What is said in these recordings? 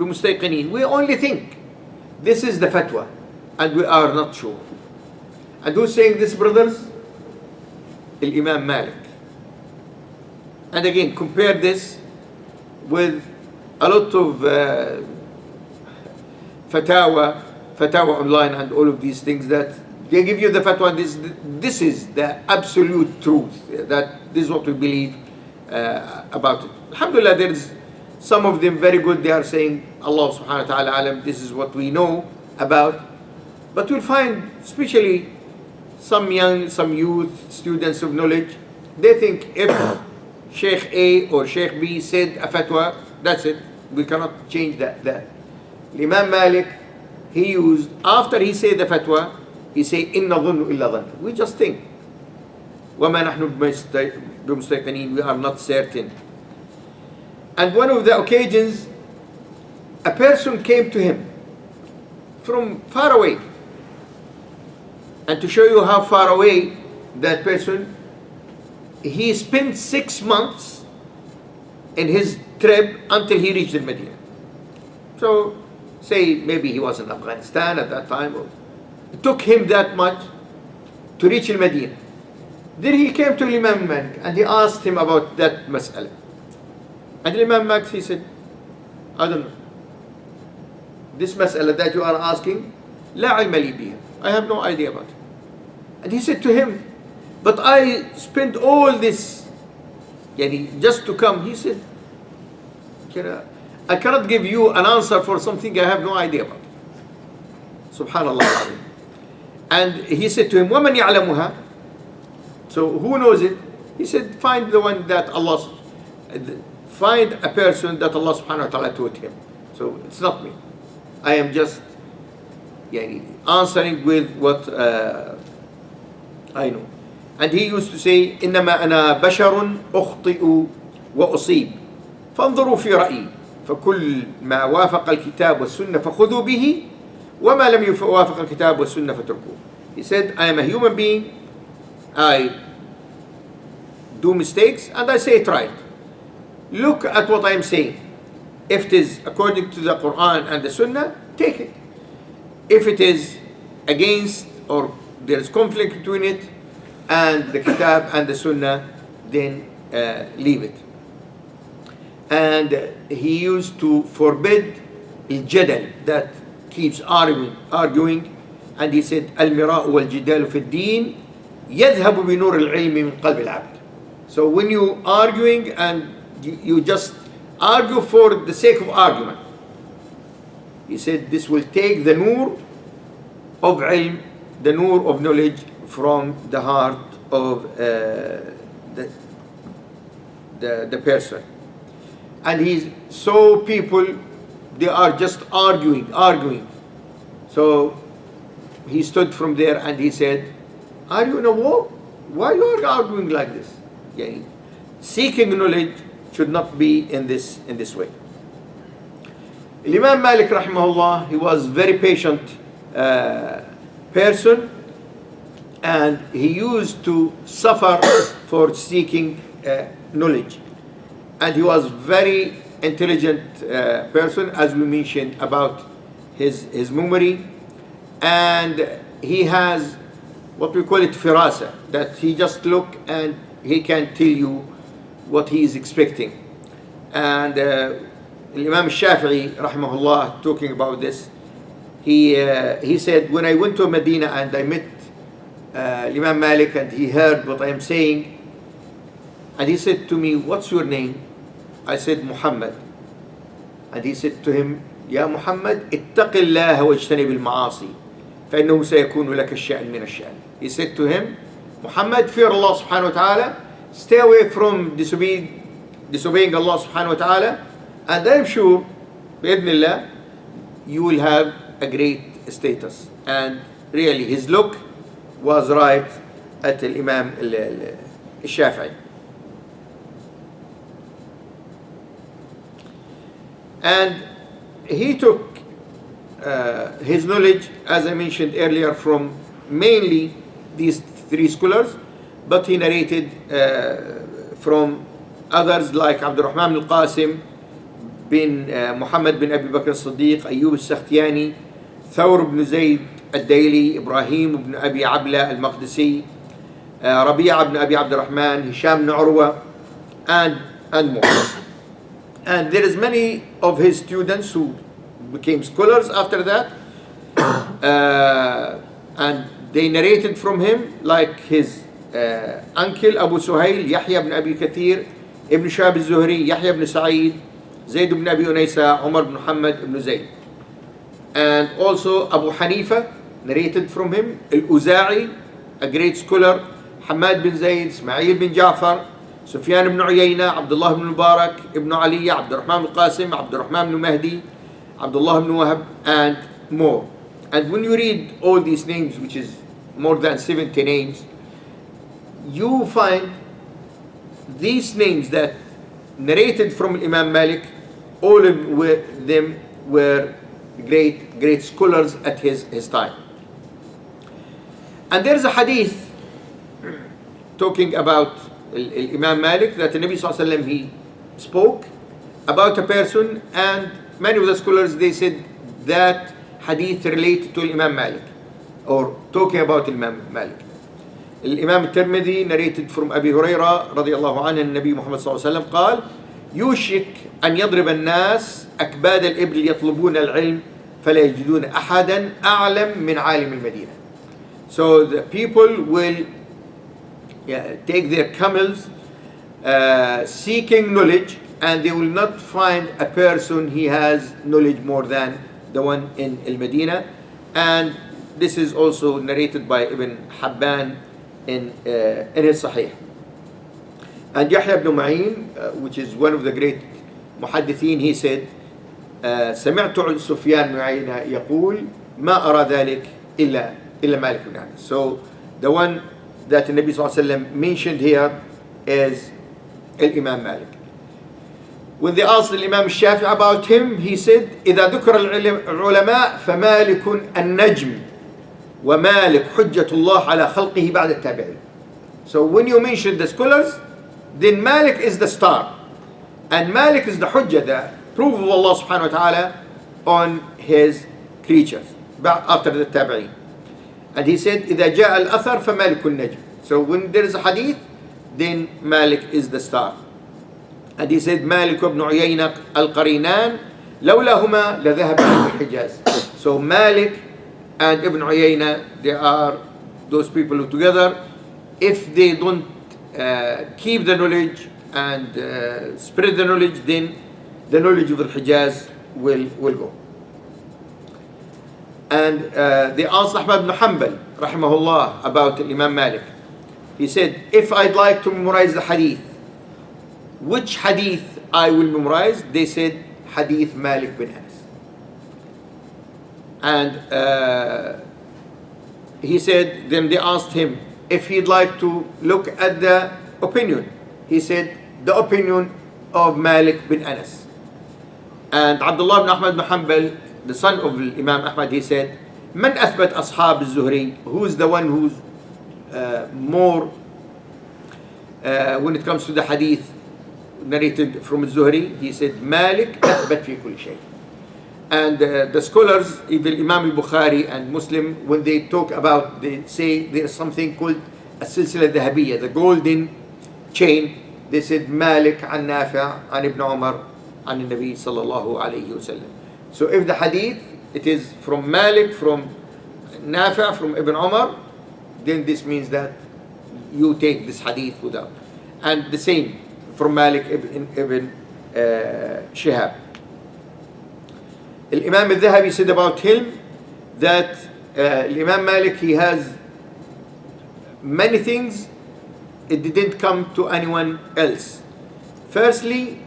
بمستيقنين. We only think this is the fatwa and we are not sure. And who's saying this, brothers? Al-Imam Malik. And again, compare this with a lot of fatawa online and all of these things that they give you the fatwa. This is the absolute truth. That this is what we believe about it. Alhamdulillah, there's some of them very good. They are saying Allah subhanahu wa ta'ala alam, this is what we know about. But you'll find, especially some youth, students of knowledge, they think if Sheikh A or Sheikh B said a fatwa, that's it. We cannot change that. Imam Malik, he used, after he said the fatwa, he said, إِنَّ ظُنُّ إِلَّا ظَنَّ. We just think. وَمَا نَحْنُ بِمُسْتَيْقِنِينَ. We are not certain. And one of the occasions, a person came to him from far away. And to show you how far away that person, he spent 6 months in his trip until he reached the Medina. So, say maybe he was in Afghanistan at that time. It took him that much to reach Medina. Then he came to Imam Malik and he asked him about that mas'ala. And Imam Malik, he said, I don't know. This mas'ala that you are asking, la ilma li biha. I have no idea about it. And he said to him, but I spent all this, just to come. He said, I cannot give you an answer for something I have no idea about. Subhanallah. And he said to him, وَمَنْ يَعْلَمُهَا? So who knows it? He said, find the one that find a person that Allah subhanahu wa ta'ala taught him. So it's not me. I am just answering with what I know. And he used to say, إنما أنا بشر أخطئ وأصيب فانظروا في رأيي فكل ما وافق الكتاب والسنة فخذوا به وما لم يوافق الكتاب والسنة فتركوه. He said, I am a human being. I do mistakes and I say it right. Look at what I am saying. If it is according to the Quran and the Sunnah, take it. If it is against or there is conflict between it and the Kitab and the Sunnah, then leave it. And he used to forbid al-jadal, that keeps arguing. And he said, al-mira'u wal-jidalu fi ad-din yadhhabu bi nur al-ilm min qalb al-'abd. So when you arguing and you just argue for the sake of argument, he said this will take the nur of ilm, the nur of knowledge from the heart of the person. And he saw people, they are just arguing. So he stood from there and he said, are you in a war? Why you are arguing like this? Seeking knowledge should not be in this way. Imam Malik rahimahullah, he was very patient person, and he used to suffer for seeking knowledge. And he was very intelligent person, as we mentioned about his memory, and he has what we call it firasa, that he just look and he can tell you what he is expecting. And Imam Shafi'i rahimahullah, talking about this, he said, when I went to Medina and I met Imam Malik and he heard what I am saying, and he said to me, what's your name? I said, Muhammad. And he said to him, Ya Muhammad, اتق الله واجتنب المعاصي فإنه سيكون لك الشأن من الشأن. He said to him, Muhammad, fear Allah subhanahu wa ta'ala, stay away from disobeying Allah subhanahu wa ta'ala, and I am sure, bi'idhnillah, you will have a great status. And really, his look was right at Imam al-Shafi'i. And he took his knowledge, as I mentioned earlier, from mainly these three scholars, but he narrated from others like Abdul Rahman al-Qasim, بن محمد بن أبي بكر الصديق، أيوب السختياني، ثور بن زيد الديلي، إبراهيم بن أبي عبلة المقدسي، ربيعة بن أبي عبد الرحمن، هشام بن عروة, and more. And there is many of his students who became scholars after that, and they narrated from him, like his uncle Abu Suhail, Yahya ibn Abi Kathir, Ibn Shahab al-Zuhri, Yahya ibn Sa'id, Zayd ibn Abi Unaysa, Umar ibn Muhammad ibn Zayd. And also Abu Hanifa narrated from him, Al-Uza'i, a great scholar, Hamad bin Zayd, Ismail bin Ja'far, Sufyan ibn Uyayna, Abdullah ibn Mubarak, Ibn Ali, Abdurrahman al-Qasim, Abdurrahman ibn Mahdi, Abdullah ibn Wahab, and more. And when you read all these names, which is more than 70 names, you find these names that narrated from Imam Malik, all of them were great scholars at his time. And there is a hadith talking about Imam Malik, that the Nabi Sallallahu Alaihi Wasallam, he spoke about a person, and many of the scholars, they said that hadith related to Imam Malik, or talking about Imam Malik. Imam al-Tirmidhi narrated from Abi Huraira radiyallahu anhu, النبي محمد صلى الله عليه وسلم قال: يوشك أن يضرب الناس أكباد الإبل يطلبون العلم فلا يجدون أحدا أعلم من عالم المدينة. So the people will take their camels seeking knowledge, and they will not find a person he has knowledge more than the one in Al-Madinah. And this is also narrated by Ibn Habban in his Sahih. And Yahya ibn Ma'in, which is one of the great muhaddithin, he said, سمعت سفيان بن عيينة يقول ما أرى ذلك إلا مالك بن أنس. So the one that the Nabi Sallallahu Alaihi Wasallam mentioned here is Al-Imam Malik. When they asked Al-Imam Shafi'i about him, he said: إذا ذكر العلماء فمالك النجم ومالك حجة الله على خلقه بعد التابعين. So when you mention the scholars, then Malik is the star, and Malik is the hujjah, the proof of Allah subhanahu wa ta'ala on his creatures after the tabi'in. And he said, إذا جاء الأثر فمالك النجم. So when there is a hadith, then Malik is the star. And he said, مالك وابن عيينة القرينان لولاهما لذهب إلى الحجاز. So Malik and Ibn Uyayna, they are those people who together, if they don't keep the knowledge and spread the knowledge, then the knowledge of the Hijaz will go. And they asked Ahmad ibn Hanbal rahimahullah about Imam Malik. He said, if I'd like to memorize the hadith, which hadith I will memorize? They said, hadith Malik bin Anas. And he said, then they asked him if he'd like to look at the opinion. He said, the opinion of Malik bin Anas. And Abdullah ibn Ahmad ibn Hanbal, the son of Imam Ahmad, he said, من أثبت أصحاب الزهري? Who's the one who's more when it comes to the hadith narrated from Zuhri? He said, Malik أثبت في كل شيء. And the scholars, even Imam al-Bukhari and Muslim, when they talk about, they say there's something called a silsila dhahabiyya, the golden chain. They said Malik an Nafi' an Ibn Umar an Nabi sallallahu alayhi wasallam. So if the hadith, it is from Malik, from Nafi', from Ibn Umar, then this means that you take this hadith without. And the same from Malik ibn Shihab. Al-Imam al-Dhahabi said about him that Imam Malik, he has many things, it didn't come to anyone else. Firstly,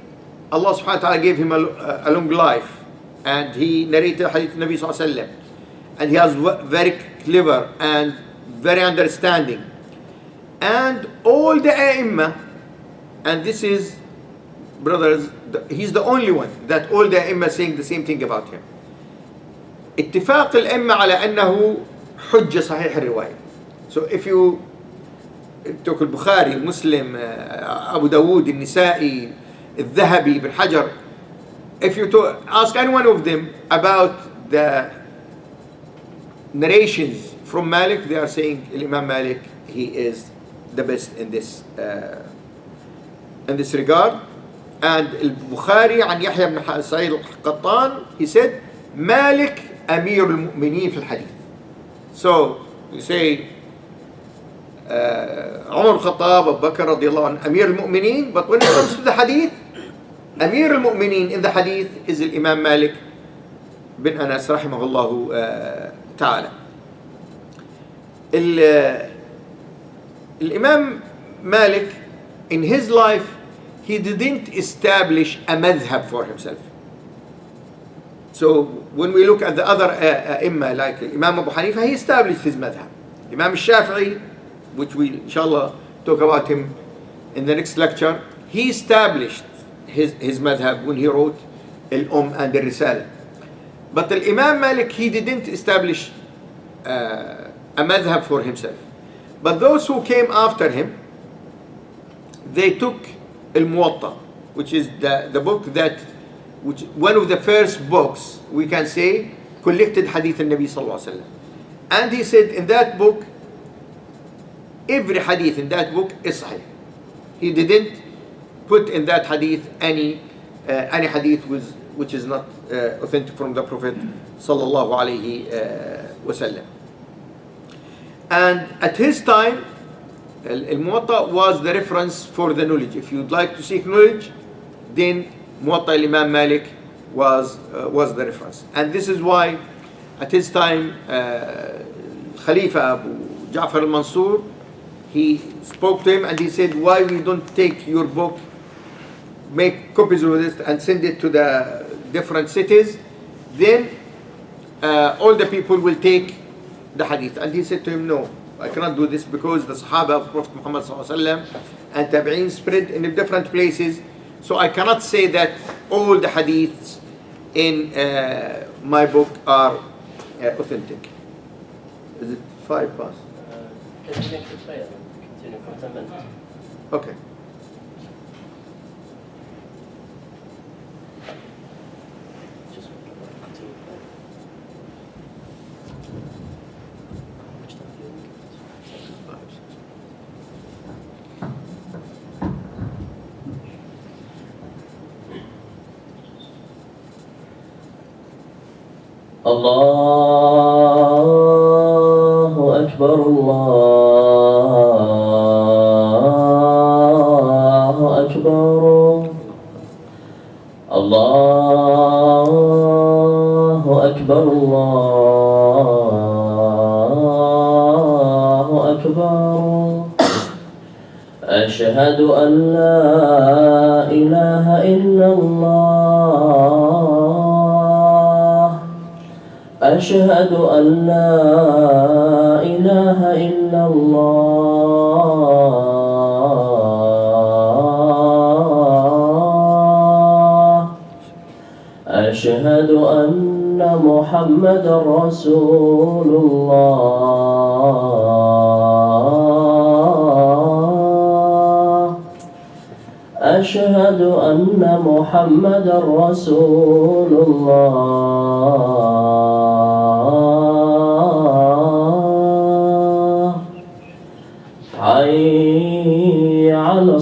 Allah subhanahu wa ta'ala gave him a long life, and he narrated hadith Nabi sallallahu alayhi wa sallam, and he has very clever and very understanding. And all the A'imma, and this is, brothers, he's the only one that all the A'imma saying the same thing about him. اتفاق الأئمة على أنه حجة صحيح الرواية. So if you talk البخاري, Muslim, Abu Dawood, النسائي, الذهبي, Ibn Hajar, if you ask any one of them about the narrations from Malik, they are saying Imam Malik, he is the best in this regard. And Bukhari عن يحيى بن سعيد القطان, he said Malik أمير المؤمنين في الحديث. So you say Umar al-Khattab, Abu Bakr radiallahu anhu, Amir al-Mu'mineen, but when it comes to the hadith, Amir al-Mu'mineen in the hadith is Imam Malik bin Anas rahimahullah ta'ala. Imam Malik, in his life, he didn't establish a madhab for himself. So when we look at the other imam like Imam Abu Hanifa, he established his madhab. Imam Shafi'i, which we inshallah talk about him in the next lecture, he established his madhab when he wrote Al-Umm and the Risala. But Imam Malik, he didn't establish a madhab for himself. But those who came after him, they took Al-Muwatta, which is the book which one of the first books, we can say, collected hadith al-Nabi sallallahu alaihi wasallam. And he said in that book, every hadith in that book is sahih. He didn't put in that hadith any hadith which is not authentic from the Prophet sallallahu alaihi wasallam. And at his time, Al-Muwatta was the reference for the knowledge. If you'd like to seek knowledge, then Muwatta al-Imam Malik was the reference. And this is why at his time, Khalifa Abu Ja'far al-Mansur, he spoke to him and he said, why we don't take your book, make copies of this and send it to the different cities, then all the people will take the hadith. And he said to him, no, I cannot do this because the Sahaba of Prophet Muhammad ﷺ and Tabi'een spread in different places. So I cannot say that all the hadiths in my book are authentic. Is it 5 past? Continue for 10 minutes. Okay. Just continue. Which time do you think? الله أكبر الله أكبر الله أكبر الله أكبر أشهد أن لا إله إلا الله أشهد أن لا إله إلا الله أشهد أن محمدا رسول الله أشهد أن محمدا رسول الله حي على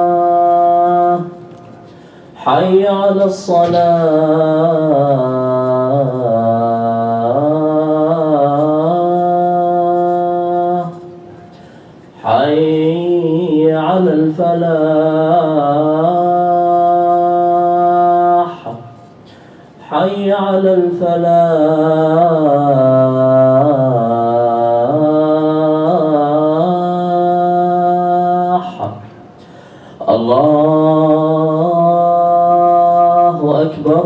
الصلاة حي على الصلاة حي على الفلاح حي على الفلاح الله أكبر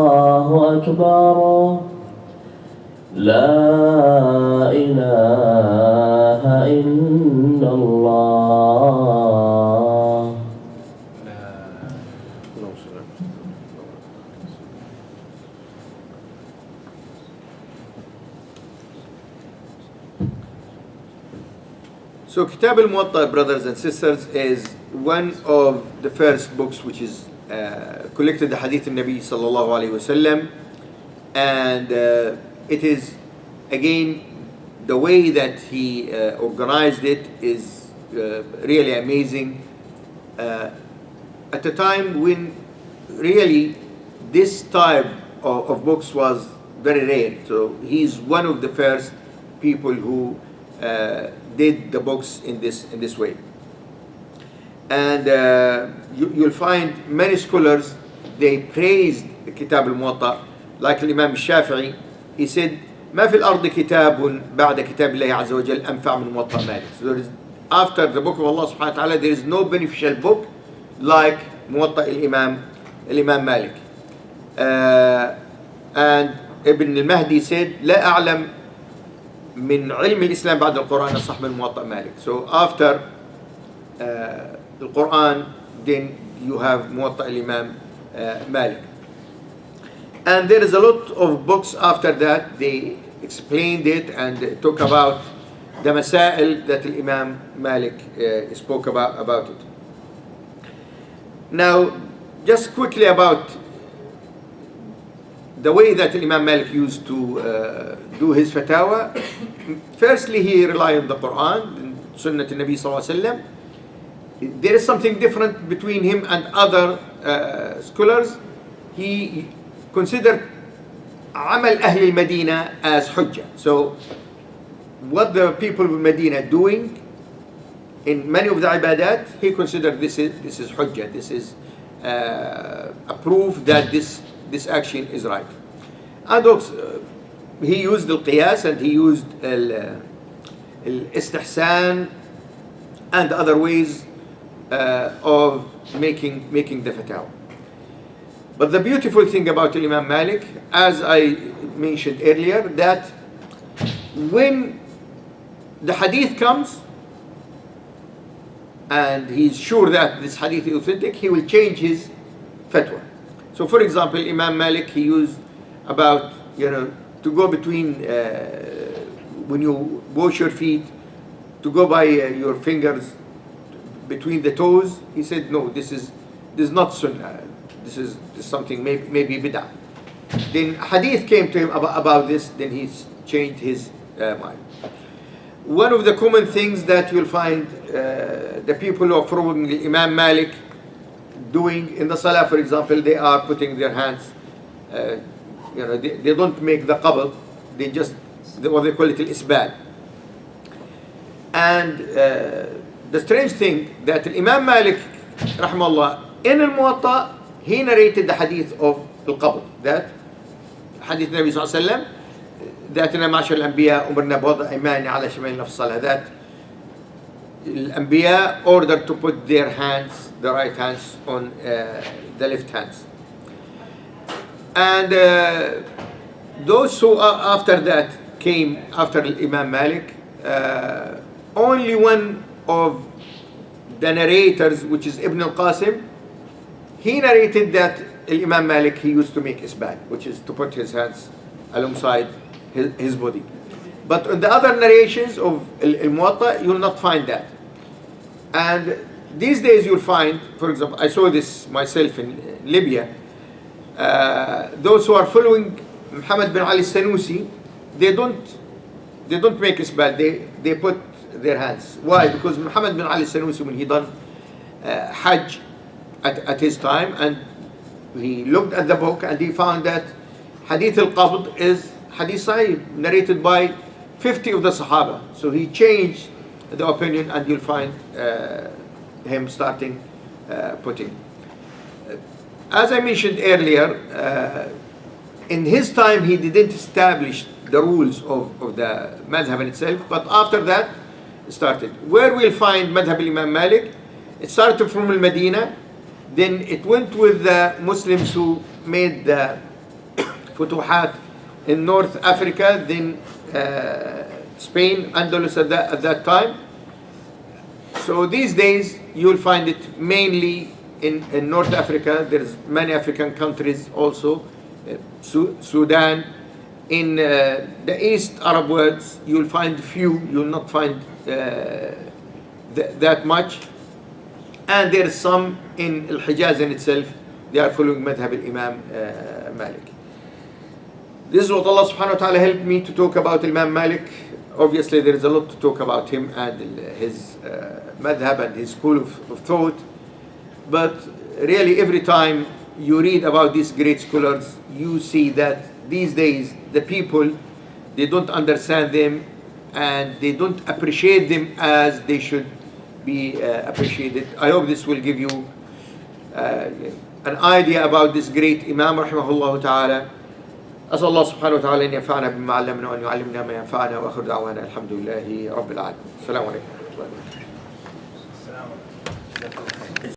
الله أكبر لا إله إلا الله So Kitab al-Muwatta, brothers and sisters, is one of the first books which is collected the hadith of Nabi sallallahu alayhi wasallam, and it is, again, the way that he organized it is really amazing. At a time when really this type of books was very rare, so he's one of the first people who did the books in this way. And you'll find many scholars, they praised Kitab al-Muwatta, like Al-Imam Shafi'i. He said, ما في الأرض كتاب بعد كتاب الله عز وجل أنفع من موطأ مالك. So there is, after the book of Allah subhanahu wa ta'ala, there is no beneficial book like Muwatta al-Imam Malik. And Ibn al-Mahdi said, لا أعلم من علم الإسلام بعد القرآن أصح من موطأ مالك. So after the Quran, then you have Muwatta al-Imam Malik. And there is a lot of books after that, they explained it and talk about the masail that Imam Malik spoke about it. Now, just quickly about the way that Imam Malik used to do his fatwa. Firstly, he relied on the Quran and Sunnah Nabi sallallahu alaihi wasallam. There is something different between him and other scholars. He considered Amal Ahl al-Madina as Hujjah. So what the people of Medina doing in many of the ibadat, he considered this is Hujjah. This is a proof that this action is right. And also, he used al-Qiyas and he used al-Istihsan and other ways of making the fatwa. But the beautiful thing about Imam Malik, as I mentioned earlier, that when the hadith comes and he's sure that this hadith is authentic, he will change his fatwa. So for example, Imam Malik, he used about, to go between, when you wash your feet, to go by your fingers between the toes. He said, no, this is not sunnah. This is something maybe bid'ah. Then hadith came to him about this, then he changed his mind. One of the common things that you'll find the people who are following Imam Malik doing in the salah, for example, they are putting their hands, they don't make the qabd, they just, what they call it, al-isbal. And the strange thing that Imam Malik, rahimahullah, in al-Muwatta, he narrated the hadith of al-qabd, that hadith Nabi sallallahu alayhi wa sallam, that إنما معشر الأنبياء أمرنا بوضع أيمان على شمالنا في الصلاة, that الأنبياء ordered to put their hands, the right hands, on the left hands. And those who after that came after Imam Malik, only one of the narrators, which is Ibn al-Qasim, he narrated that Imam Malik, he used to make isbal, which is to put his hands alongside his body. But in the other narrations of al-Muwatta, you will not find that. And these days you'll find, for example, I saw this myself in Libya, those who are following Muhammad bin Ali Sanusi, they don't make isbal, they put their hands. Why? Because Muhammad bin Ali Sanusi, when he done Hajj at his time, and he looked at the book and he found that Hadith al-Qabd is Hadith Sahih, narrated by 50 of the Sahaba. So he changed the opinion, and you'll find him starting putting. As I mentioned earlier, in his time he didn't establish the rules of the madhab in itself, but after that it started. Where we'll find madhab Imam Malik, it started from al-Medina, then it went with the Muslims who made the futuhat in North Africa, then Spain, Andalus at that time. So these days you'll find it mainly in North Africa. There's many African countries also, Sudan. In the East Arab worlds, you'll find few, you'll not find that much. And there is some in Al-Hijaz in itself, they are following madhab al-Imam Malik. This is what Allah subhanahu wa ta'ala helped me to talk about Imam Malik. Obviously there is a lot to talk about him and his madhab and his school of thought. But really every time you read about these great scholars, you see that these days the people, they don't understand them and they don't appreciate them as they should be appreciated. I hope this will give you an idea about this great Imam rahimahullah ta'ala. أسأل الله سبحانه وتعالى أن ينفعنا بما علمنا وأن يعلمنا ما ينفعنا وآخر دعوانا الحمد لله رب العالمين. السلام عليكم ورحمة الله وبركاته.